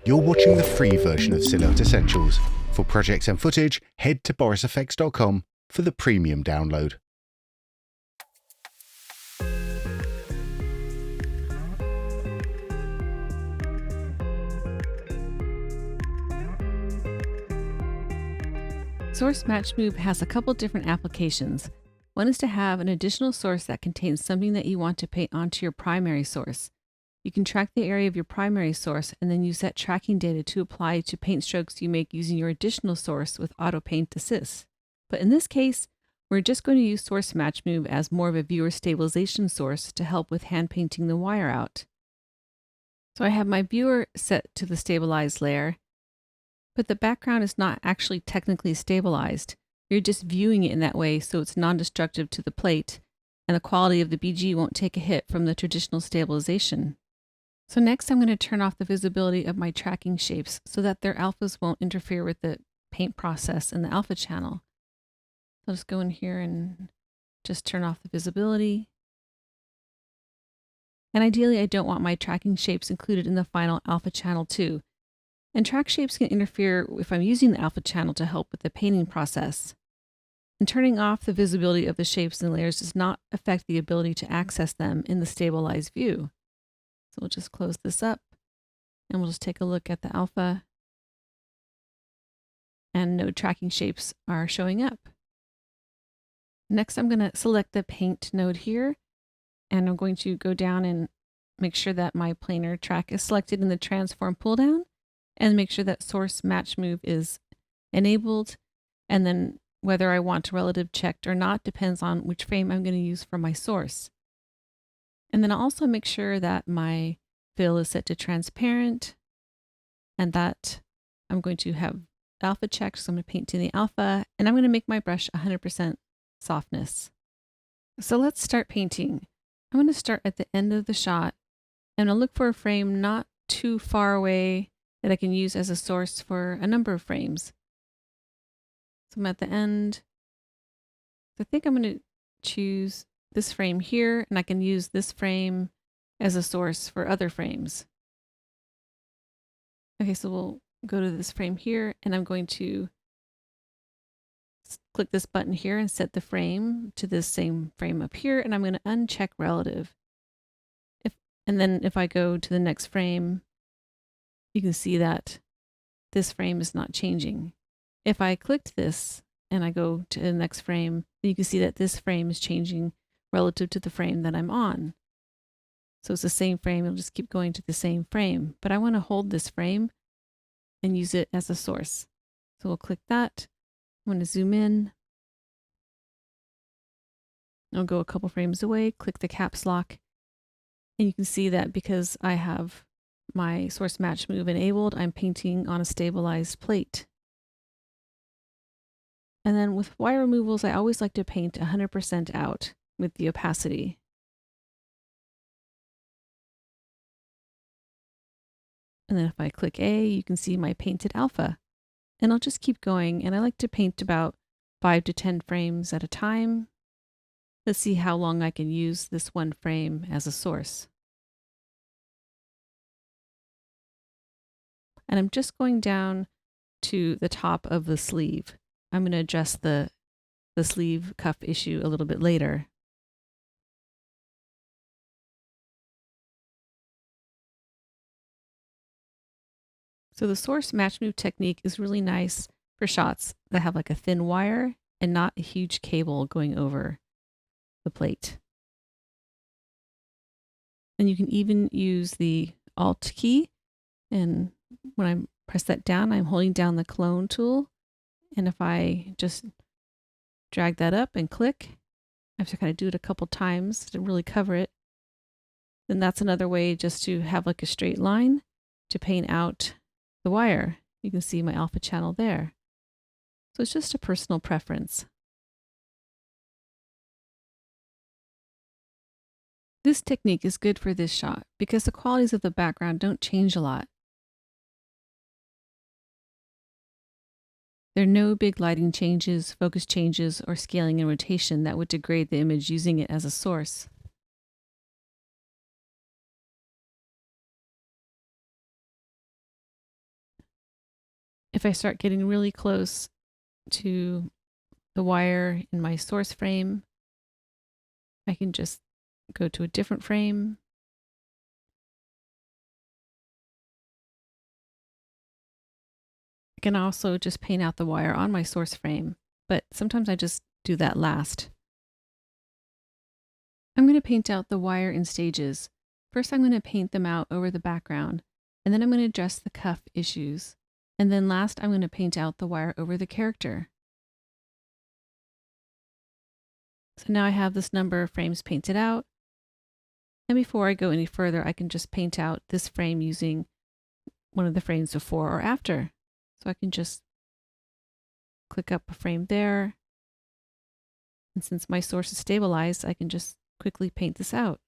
You're watching the free version of Silhouette Essentials. For projects and footage, head to BorisFX.com for the premium download. Source Match Move has a couple different applications. One is to have an additional source that contains something that you want to paint onto your primary source. You can track the area of your primary source and then use that tracking data to apply to paint strokes you make using your additional source with Auto Paint Assist. But in this case, we're just going to use Source Match Move as more of a viewer stabilization source to help with hand painting the wire out. So I have my viewer set to the stabilized layer, but the background is not actually technically stabilized. You're just viewing it in that way so it's non-destructive to the plate, and the quality of the BG won't take a hit from the traditional stabilization. So next I'm going to turn off the visibility of my tracking shapes so that their alphas won't interfere with the paint process in the alpha channel. I'll just go in here and just turn off the visibility. And ideally I don't want my tracking shapes included in the final alpha channel too. And track shapes can interfere if I'm using the alpha channel to help with the painting process. And turning off the visibility of the shapes and layers does not affect the ability to access them in the stabilized view. So we'll just close this up and we'll just take a look at the alpha, and no tracking shapes are showing up. Next, I'm going to select the paint node here, and I'm going to go down and make sure that my planar track is selected in the transform pull down, and make sure that source match move is enabled. And then whether I want relative checked or not depends on which frame I'm going to use for my source. And then I'll also make sure that my fill is set to transparent and that I'm going to have alpha checked. So I'm going to paint to the alpha, and I'm going to make my brush 100% softness. So let's start painting. I'm going to start at the end of the shot, and I'll look for a frame not too far away that I can use as a source for a number of frames. So I'm at the end. So I think I'm going to choose this frame here, and I can use this frame as a source for other frames. Okay, so we'll go to this frame here, and I'm going to click this button here and set the frame to this same frame up here, and I'm going to uncheck relative. And then if I go to the next frame, you can see that this frame is not changing. If I clicked this and I go to the next frame, you can see that this frame is changing relative to the frame that I'm on. So it's the same frame, it'll just keep going to the same frame, but I want to hold this frame and use it as a source. So we'll click that. I'm going to zoom in. I'll go a couple frames away, click the caps lock, and you can see that because I have my source match move enabled, I'm painting on a stabilized plate. And then with wire removals, I always like to paint 100% out with the opacity. And then if I click A, you can see my painted alpha. And I'll just keep going, and I like to paint about 5 to 10 frames at a time. Let's see how long I can use this one frame as a source. And I'm just going down to the top of the sleeve. I'm going to address the sleeve cuff issue a little bit later. So the source match move technique is really nice for shots that have like a thin wire and not a huge cable going over the plate. And you can even use the Alt key, and when I press that down, I'm holding down the clone tool. And if I just drag that up and click, I have to kind of do it a couple times to really cover it. Then that's another way just to have like a straight line to paint out the wire. You can see my alpha channel there. So it's just a personal preference. This technique is good for this shot because the qualities of the background don't change a lot. There are no big lighting changes, focus changes, or scaling and rotation that would degrade the image using it as a source. If I start getting really close to the wire in my source frame, I can just go to a different frame. I can also just paint out the wire on my source frame, but sometimes I just do that last. I'm going to paint out the wire in stages. First, I'm going to paint them out over the background, and then I'm going to address the cuff issues. And then last, I'm going to paint out the wire over the character. So now I have this number of frames painted out. And before I go any further, I can just paint out this frame using one of the frames before or after. So I can just click up a frame there. And since my source is stabilized, I can just quickly paint this out.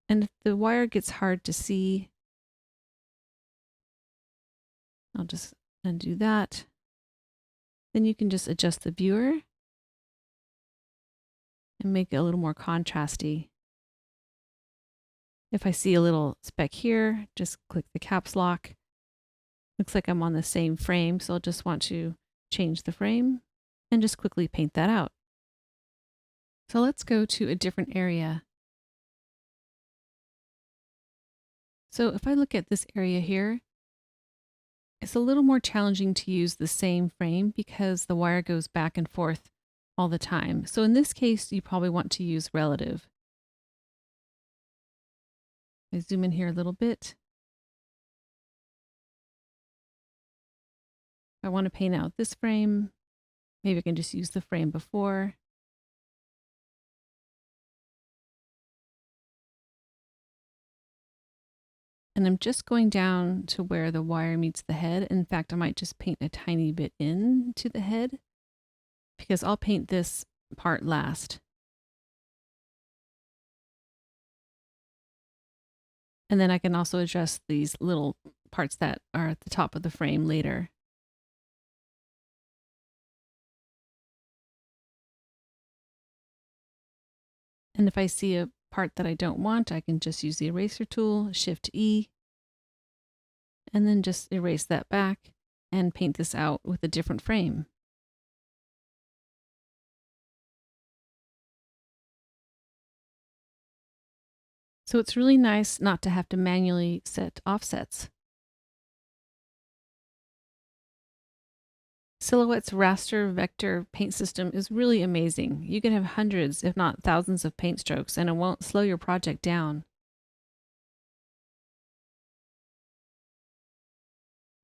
And if the wire gets hard to see, I'll just undo that. Then you can just adjust the viewer and make it a little more contrasty. If I see a little speck here, just click the caps lock. Looks like I'm on the same frame, so I'll just want to change the frame and just quickly paint that out. So let's go to a different area. So if I look at this area here, it's a little more challenging to use the same frame because the wire goes back and forth all the time. So in this case, you probably want to use relative. I zoom in here a little bit. If I want to paint out this frame, maybe I can just use the frame before. And I'm just going down to where the wire meets the head. In fact, I might just paint a tiny bit into the head because I'll paint this part last. And then I can also adjust these little parts that are at the top of the frame later. And if I see a part that I don't want, I can just use the eraser tool, Shift E, and then just erase that back and paint this out with a different frame. So it's really nice not to have to manually set offsets. Silhouette's raster vector paint system is really amazing. You can have hundreds, if not thousands of paint strokes, and it won't slow your project down.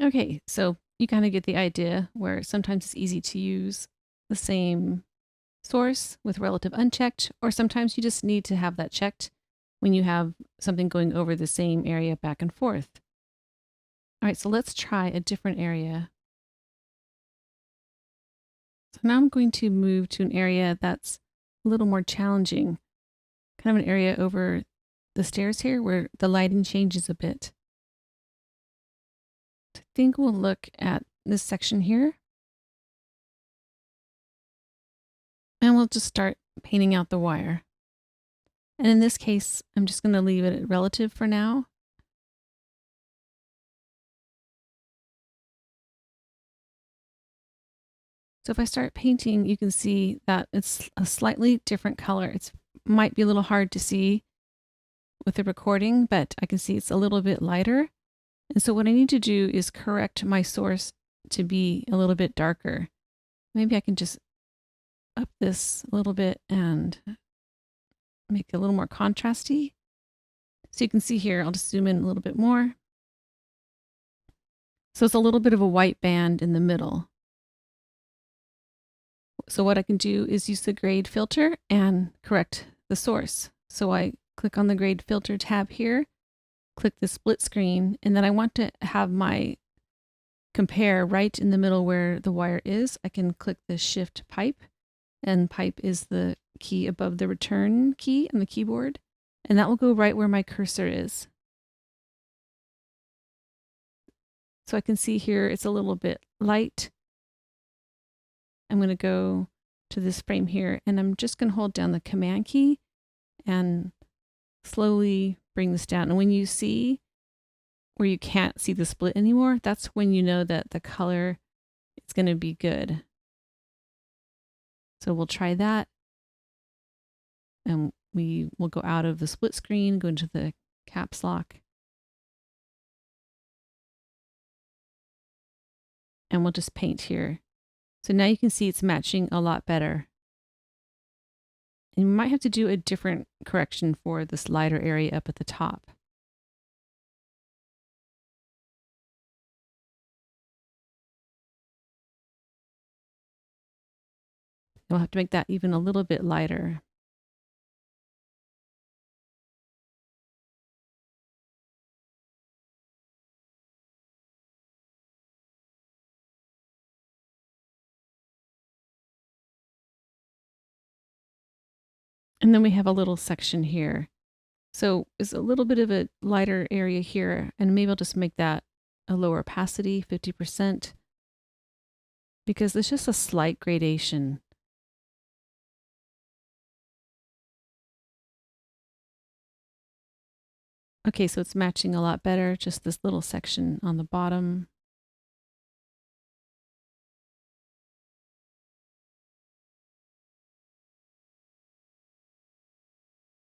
Okay, so you kind of get the idea where sometimes it's easy to use the same source with relative unchecked, or sometimes you just need to have that checked when you have something going over the same area back and forth. All right, so let's try a different area. So now I'm going to move to an area that's a little more challenging, kind of an area over the stairs here where the lighting changes a bit. I think we'll look at this section here. And we'll just start painting out the wire. And in this case, I'm just going to leave it at relative for now. So if I start painting, you can see that it's a slightly different color. It might be a little hard to see with the recording, but I can see it's a little bit lighter. And so what I need to do is correct my source to be a little bit darker. Maybe I can just up this a little bit and make it a little more contrasty. So you can see here, I'll just zoom in a little bit more. So it's a little bit of a white band in the middle. So what I can do is use the grade filter and correct the source. So I click on the grade filter tab here, click the split screen, and then I want to have my compare right in the middle where the wire is. I can click the shift pipe, and pipe is the key above the return key on the keyboard, and that will go right where my cursor is. So I can see here it's a little bit light. I'm going to go to this frame here, and I'm just going to hold down the command key and slowly bring this down. And when you see where you can't see the split anymore, that's when you know that the color is going to be good. So we'll try that. And we will go out of the split screen, go into the caps lock. And we'll just paint here. So now you can see it's matching a lot better. And you might have to do a different correction for this lighter area up at the top. We'll have to make that even a little bit lighter. And then we have a little section here. So it's a little bit of a lighter area here, and maybe I'll just make that a lower opacity, 50%, because there's just a slight gradation. Okay, so it's matching a lot better, just this little section on the bottom.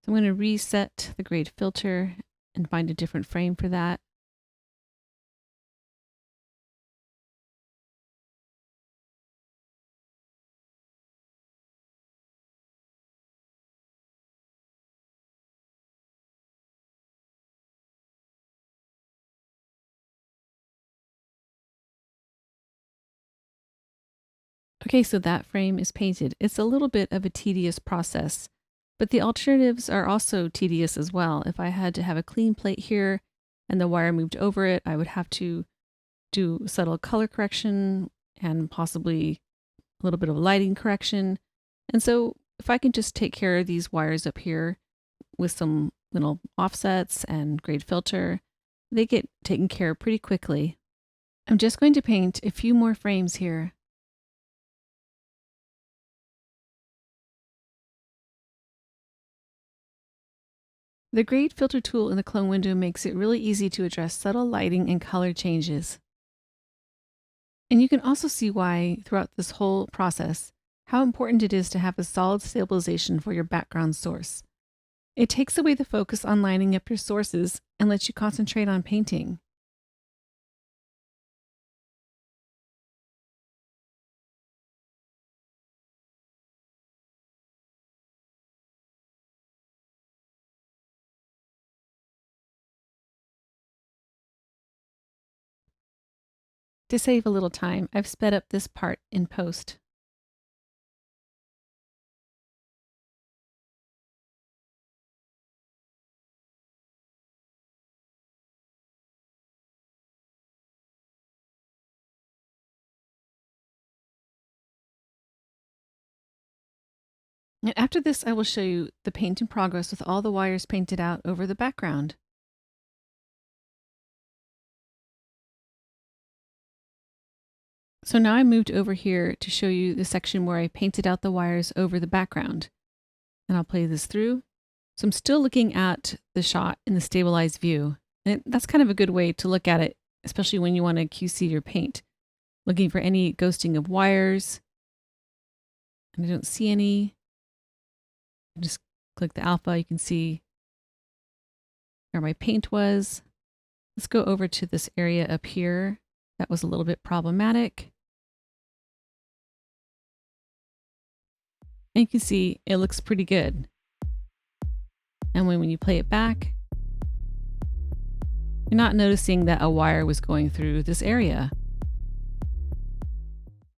So I'm going to reset the grade filter and find a different frame for that. Okay, so that frame is painted. It's a little bit of a tedious process, but the alternatives are also tedious as well. If I had to have a clean plate here and the wire moved over it, I would have to do subtle color correction and possibly a little bit of lighting correction. And so if I can just take care of these wires up here with some little offsets and grade filter, they get taken care of pretty quickly. I'm just going to paint a few more frames here. The grade filter tool in the clone window makes it really easy to address subtle lighting and color changes. And you can also see why, throughout this whole process, how important it is to have a solid stabilization for your background source. It takes away the focus on lining up your sources and lets you concentrate on painting. To save a little time, I've sped up this part in post. And after this, I will show you the paint in progress with all the wires painted out over the background. So now I moved over here to show you the section where I painted out the wires over the background. And I'll play this through. So I'm still looking at the shot in the stabilized view. And that's kind of a good way to look at it, especially when you want to QC your paint. Looking for any ghosting of wires. And I don't see any. Just click the alpha, you can see where my paint was. Let's go over to this area up here. That was a little bit problematic. And you can see it looks pretty good. And when you play it back, you're not noticing that a wire was going through this area.